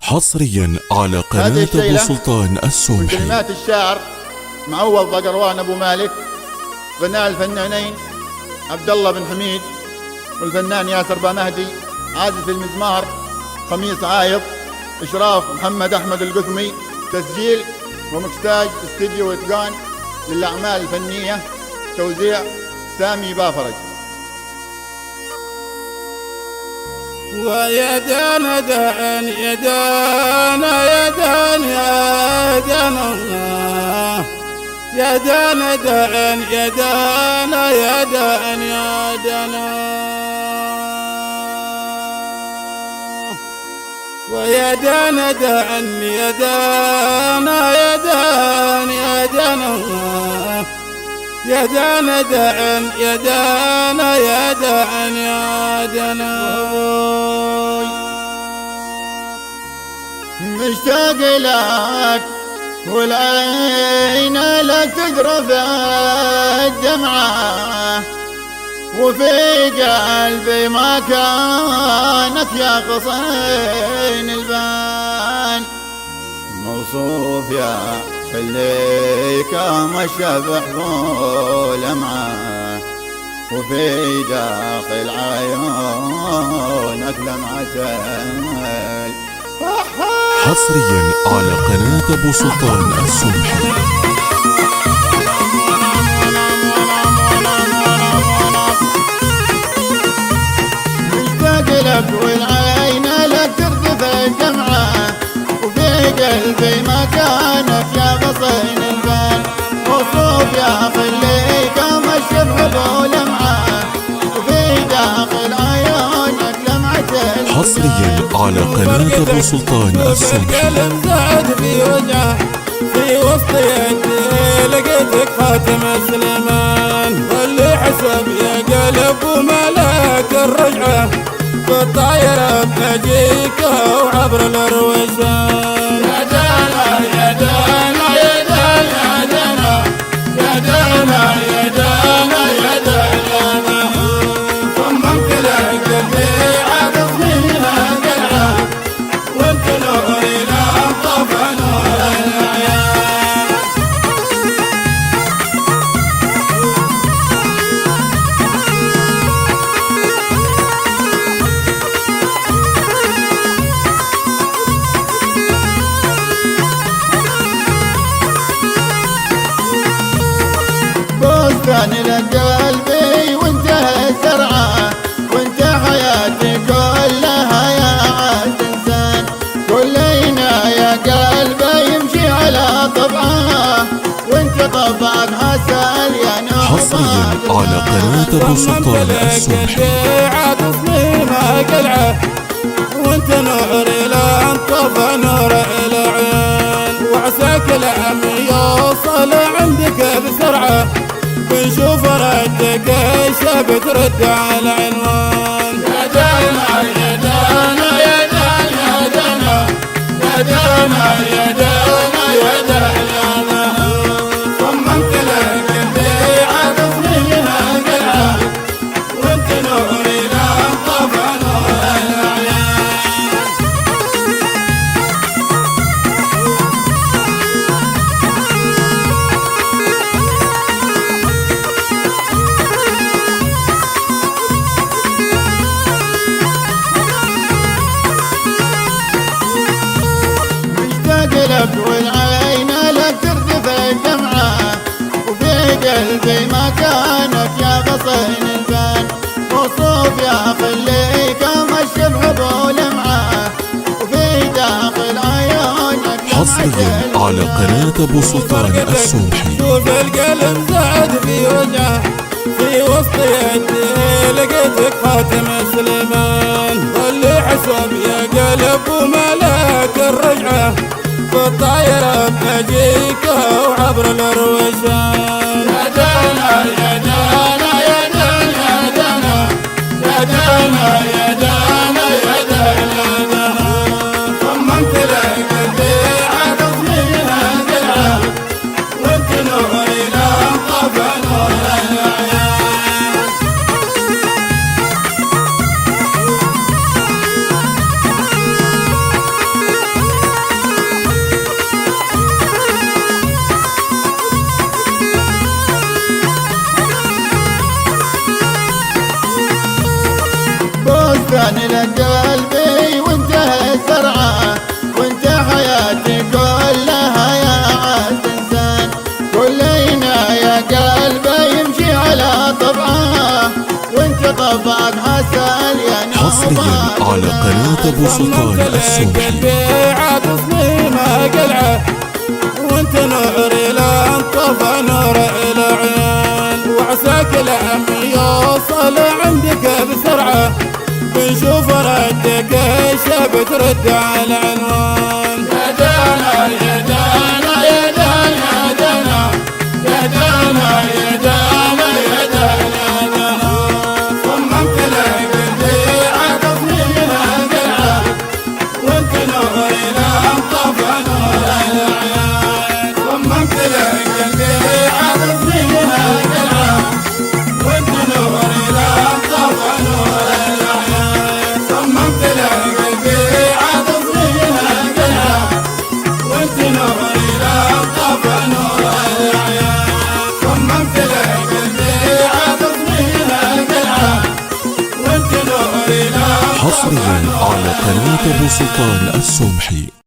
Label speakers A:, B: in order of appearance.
A: حصريا على قناة أبو سلطان السمحي.
B: من كلمات الشاعر معوض بقروان أبو مالك، غناء الفنانين عبد الله بن حميد والفنان ياسر بامهدي، عازف المزمار خميس عايض، إشراف محمد أحمد القثمي، تسجيل ومكساج استديو إتقان للأعمال الفنية، توزيع سامي بافرج.
C: ويدانا دان يدانا يدانا يدانا الله، يدانا دان يدانا يدانا يدانا، ويدانا دان يدانا يدانا يدانا الله، يدانا دان يدانا يدانا يدانا.
B: مشتاق لك والعين لك تذرف الدمعة، وفي قلبي ما كانك يا قصين البان، موصوف يا خليك ما الشبح ولمعة، وفي داخل عيونك لمعة.
A: حصريا على قناة أبو سلطان السمحي.
B: مشتاق لك والعين لك ترتف الدمعة، وفي قلبي ما كانك يا غصين البال، وصوف يا خليك ما الشبح بولمعة، وفي داخل عيونك لمعة.
A: حصريا على قناة أبو سلطان السمحي.
C: القلب زاد في وجعه في وسط يدي، لقيتك خاتم سليمان، واللي حسب يا قلب وملاك الرجعه، بالطايرة بأجيك وعبر الرويشان. يا دانا يا دانا يا دانا يا دانا يا دانا يا دانا، صممت لك قلبي عاطف منها قلعه، وانت نوري لا طفى نور العيان.
B: بستان لك قلبي وانت الزرعة، وانت حياتي كلها يا عاد انسان، كلنا يا قلبي يمشي على طبعه، وانت طبعك عسل يا نور.
A: حصريا على قناة أبو سلطان السمحي.
C: عاطفني ما قلعه، وانت نوري لا انطفى نور العين، وعساك الهم يوصل عندك بسرعه، بنشوف ردك الشاب ترد على العنوان. يا دانا يا دانا يا دانا يا دانا يا دانا يا دانا، صممت لك قلبي عاطفني منها قلعه، وانت نوري لا انطفى نور العيان.
B: مشتاق لك والعين لك ترتف الدمعة، وفي قلبي ما كانك يا غصين البال، وصوف يا خليك ما الشبح بولمعة، وفي داخل عيونك.
A: حصريا على قناة أبو سلطان السمحي.
C: شوف القلب زاد في وجعه في وسط يدي، لقيتك خاتم سليمان، واللي حسب يا قلب وملاك الرجعه، بالطايرة بأجيك وعبر الرويشان. يا دانا يا دانا يا دانا يا دانا يا دانا يا دانا، صممت لك قلبي عاطفني منها قلعه، وانت نوري لا انطفى نور العيان.
A: على قناة أبو سلطان السمحي.
C: قلبي عاد تصميمه قلعه وانت نور الى انطفى نور العين، وعساك الهم يوصل عندك بسرعه بنشوف ردك ايش بترد على العنوان. يا دانا يا دانا يا دانا يا دانا يا دانا يا دانا يا دانا صممت لك قلبي عاد تصميمها قلعه وانت نور الى انطفى نور العين، صممت لك قلبي عاد تصميمها قلعه وانت نور الى انطفى نور العين، صممت لك قلبي عاد تصميمها قلعه وانت نور الى انطفى نور العين، صممت لك قلبي عاد تصميمها قلعه وانت نور الى
A: حصريا على قناة أبو سلطان السمحي.